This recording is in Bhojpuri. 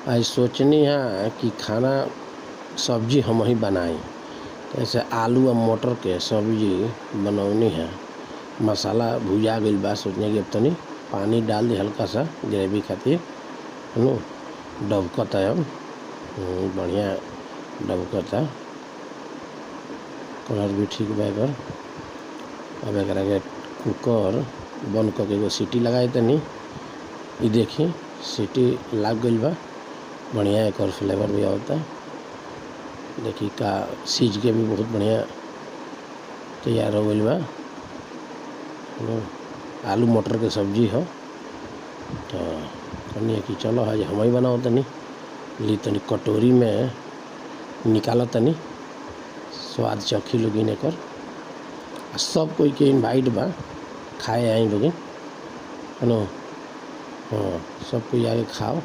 आज सोचनी है कि खाना सब्जी हम ही बनाई। जैसे आलू और मटर के सब्जी बनौनी है। मसाला भुजा गई बा, सोचने की अब तनी पानी डाल दी हल्का सा ग्रेवी खातिर है। डबकता है अब बढ़िया डबकता, कलर भी ठीक बा एकर। अब एकरा के कुकर बंद करके एगो सीटी लगाई तनी। ये देखी सीटी लग गई बा, बढ़िया एक और फ्लेवर भी आता। देखी का सीज के भी बहुत बढ़िया तैयार हो गई बा। आलू मटर के सब्जी हो तो कहनी कि चलो आज हम ही बनाओ तनी। ली तनी कटोरी में निकाला तनी, स्वाद चखी लोगिन एकर। सब कोई के इनवाइट बा, खाए आई लोगिन है ना। हाँ, सब कोई आके खाओ।